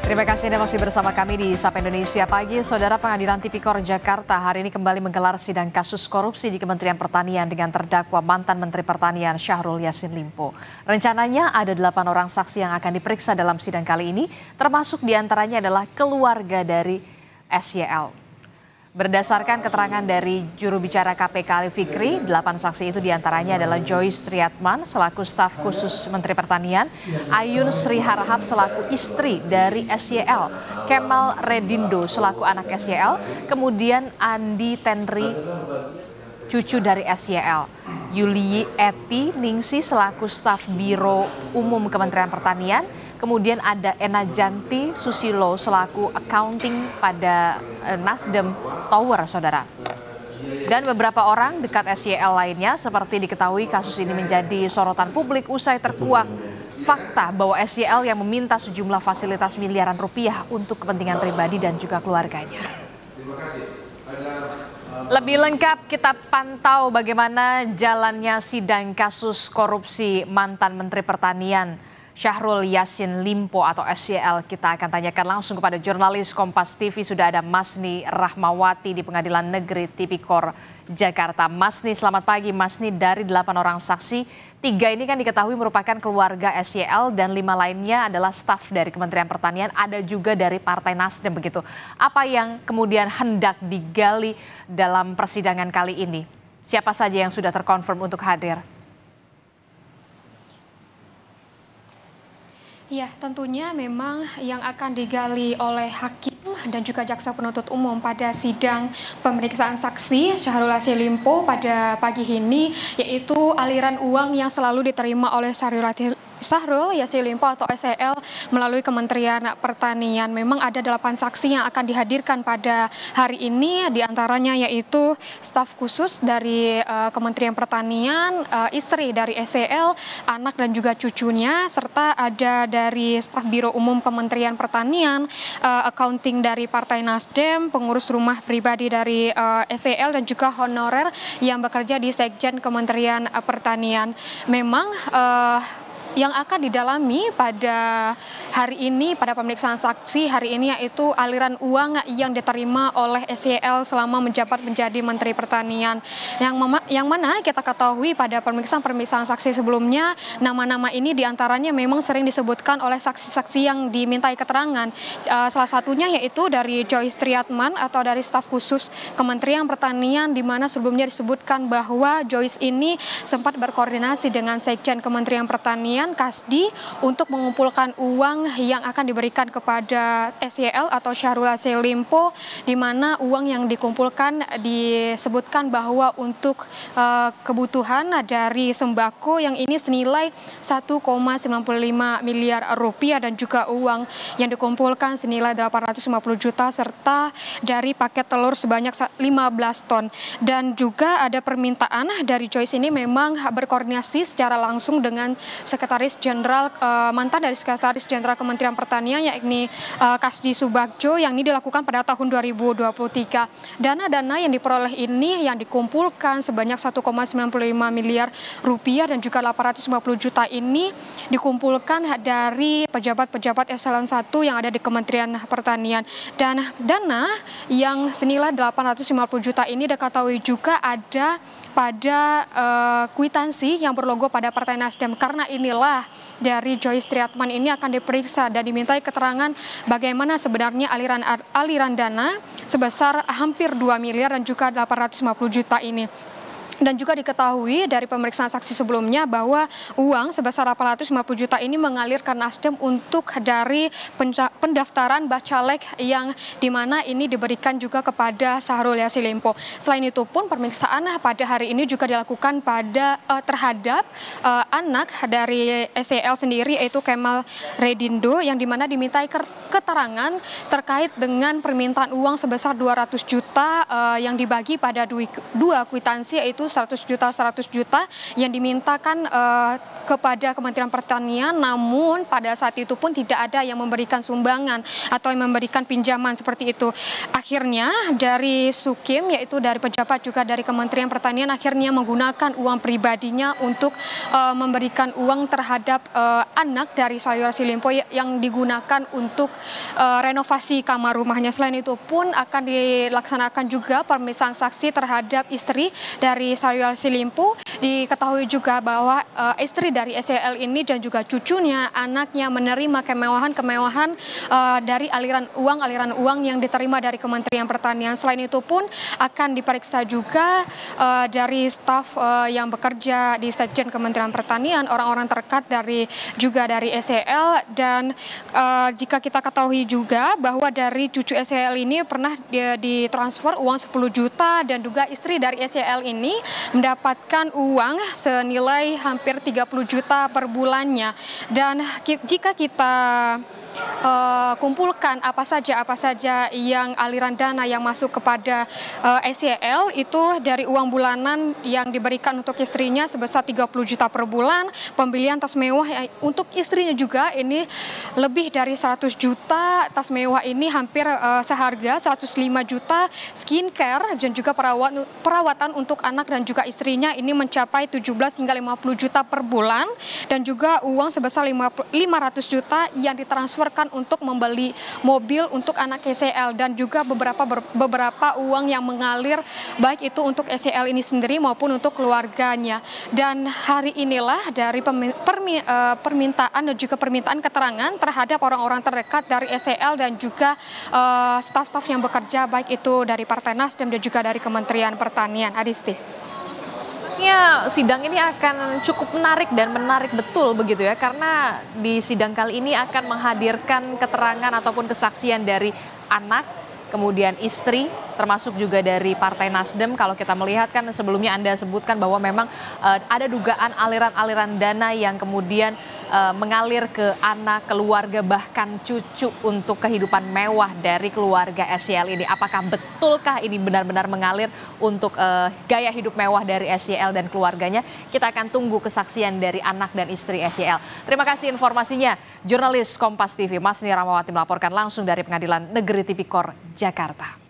Terima kasih Anda masih bersama kami di Sapa Indonesia Pagi. Saudara, Pengadilan Tipikor Jakarta hari ini kembali menggelar sidang kasus korupsi di Kementerian Pertanian dengan terdakwa mantan Menteri Pertanian Syahrul Yassin Limpo. Rencananya ada 8 orang saksi yang akan diperiksa dalam sidang kali ini, termasuk diantaranya adalah keluarga dari SYL. Berdasarkan keterangan dari juru bicara KPK Ali Fikri, 8 saksi itu diantaranya adalah Joyce Triatman selaku staf khusus Menteri Pertanian, Ayun Sri Harahap selaku istri dari SYL, Kemal Redindo selaku anak SYL, kemudian Andi Tenri cucu dari SYL, Yuli Eti Ningsi selaku staf Biro Umum Kementerian Pertanian, kemudian ada Ena Janti Susilo selaku accounting pada Nasdem Tower, saudara. Dan beberapa orang dekat SYL lainnya, seperti diketahui kasus ini menjadi sorotan publik usai terkuak fakta bahwa SYL yang meminta sejumlah fasilitas miliaran rupiah untuk kepentingan pribadi dan juga keluarganya. Lebih lengkap kita pantau bagaimana jalannya sidang kasus korupsi mantan Menteri Pertanian Syahrul Yassin Limpo atau SYL. Kita akan tanyakan langsung kepada jurnalis Kompas TV, sudah ada Masni Rahmawati di Pengadilan Negeri Tipikor Jakarta. Masni, selamat pagi. Masni, dari 8 orang saksi, 3 ini kan diketahui merupakan keluarga SYL dan 5 lainnya adalah staf dari Kementerian Pertanian, ada juga dari Partai Nasdem begitu. Apa yang kemudian hendak digali dalam persidangan kali ini? Siapa saja yang sudah terkonfirm untuk hadir? Ya, tentunya memang yang akan digali oleh hakim dan juga jaksa penuntut umum pada sidang pemeriksaan saksi Syahrul Yassin Limpo pada pagi ini, yaitu aliran uang yang selalu diterima oleh Syahrul Yassin Limpo atau SYL melalui Kementerian Pertanian. Memang ada 8 saksi yang akan dihadirkan pada hari ini, diantaranya yaitu staf khusus dari Kementerian Pertanian, istri dari SYL, anak dan juga cucunya, serta ada dari staf Biro Umum Kementerian Pertanian, accounting dari Partai Nasdem, pengurus rumah pribadi dari SYL, dan juga honorer yang bekerja di Sekjen Kementerian Pertanian. Memang yang akan didalami pada hari ini, pada pemeriksaan saksi hari ini, yaitu aliran uang yang diterima oleh SYL selama menjabat menjadi Menteri Pertanian. Yang mana kita ketahui pada pemeriksaan saksi sebelumnya, nama-nama ini diantaranya memang sering disebutkan oleh saksi-saksi yang dimintai keterangan. Salah satunya yaitu dari Joyce Triatman atau dari staf khusus Kementerian Pertanian, di mana sebelumnya disebutkan bahwa Joyce ini sempat berkoordinasi dengan Sekjen Kementerian Pertanian Kasdi untuk mengumpulkan uang yang akan diberikan kepada SYL atau Syahrul Yassin Limpo, di mana uang yang dikumpulkan disebutkan bahwa untuk kebutuhan dari sembako yang ini senilai 1,95 miliar rupiah, dan juga uang yang dikumpulkan senilai 850 juta serta dari paket telur sebanyak 15 ton. Dan juga ada permintaan dari Joyce ini memang berkoordinasi secara langsung dengan Sekretaris Jenderal, mantan dari Sekretaris Jenderal Kementerian Pertanian, yakni Kasdi Subagjo, yang ini dilakukan pada tahun 2023. Dana-dana yang diperoleh ini yang dikumpulkan sebanyak 1,95 miliar rupiah dan juga 850 juta ini dikumpulkan dari pejabat-pejabat eselon 1 yang ada di Kementerian Pertanian. Dan dana yang senilai 850 juta ini diketahui juga ada pada kwitansi yang berlogo pada Partai Nasdem. Karena inilah dari Joyce Triatman ini akan diperiksa dan dimintai keterangan bagaimana sebenarnya aliran dana sebesar hampir 2 miliar dan juga 850 juta ini. Dan juga diketahui dari pemeriksaan saksi sebelumnya bahwa uang sebesar 850 juta ini mengalir ke Nasdem untuk dari pendaftaran Bacalek, yang dimana ini diberikan juga kepada Syahrul Yassin Limpo. Selain itu pun pemeriksaan pada hari ini juga dilakukan terhadap anak dari SYL sendiri, yaitu Kemal Redindo, yang dimana dimintai keterangan terkait dengan permintaan uang sebesar 200 juta yang dibagi pada dua kwitansi, yaitu 100 juta yang dimintakan kepada Kementerian Pertanian, namun pada saat itu pun tidak ada yang memberikan sumbangan atau yang memberikan pinjaman seperti itu. Akhirnya dari Sukim, yaitu dari pejabat juga dari Kementerian Pertanian, akhirnya menggunakan uang pribadinya untuk memberikan uang terhadap anak dari Syahrul Yassin Limpo yang digunakan untuk renovasi kamar rumahnya. Selain itu pun akan dilaksanakan juga pemeriksaan saksi terhadap istri dari Syahrul Yassin Limpo. Diketahui juga bahwa istri dari SYL ini dan juga cucunya, anaknya menerima kemewahan-kemewahan dari aliran uang yang diterima dari Kementerian Pertanian. Selain itu pun akan diperiksa juga dari staf yang bekerja di Sekjen Kementerian Pertanian, orang-orang terdekat juga dari SYL. Dan jika kita ketahui juga bahwa dari cucu SYL ini pernah ditransfer uang 10 juta dan juga istri dari SYL ini mendapatkan uang senilai hampir 30 juta per bulannya. Dan jika kita kumpulkan apa saja yang aliran dana yang masuk kepada SYL itu dari uang bulanan yang diberikan untuk istrinya sebesar 30 juta per bulan, pembelian tas mewah untuk istrinya juga ini lebih dari 100 juta, tas mewah ini hampir seharga 105 juta, skincare dan juga perawatan untuk anak dan juga istrinya ini mencapai 17 hingga 50 juta per bulan, dan juga uang sebesar 500 juta yang ditransfer untuk membeli mobil untuk anak SYL, dan juga beberapa uang yang mengalir baik itu untuk SYL ini sendiri maupun untuk keluarganya. Dan hari inilah dari permintaan dan juga permintaan keterangan terhadap orang-orang terdekat dari SYL dan juga staf-staf yang bekerja baik itu dari Partai Nasdem dan juga dari Kementerian Pertanian. Adisti. Ya, sidang ini akan cukup menarik dan menarik betul begitu ya, karena di sidang kali ini akan menghadirkan keterangan ataupun kesaksian dari anak, kemudian istri, termasuk juga dari Partai Nasdem. Kalau kita melihat kan sebelumnya Anda sebutkan bahwa memang ada dugaan aliran-aliran dana yang kemudian mengalir ke anak, keluarga, bahkan cucu untuk kehidupan mewah dari keluarga SYL ini. Apakah betulkah ini benar-benar mengalir untuk gaya hidup mewah dari SYL dan keluarganya? Kita akan tunggu kesaksian dari anak dan istri SYL. Terima kasih informasinya. Jurnalis Kompas TV Masni Rahmawati melaporkan langsung dari Pengadilan Negeri Tipikor, Jakarta.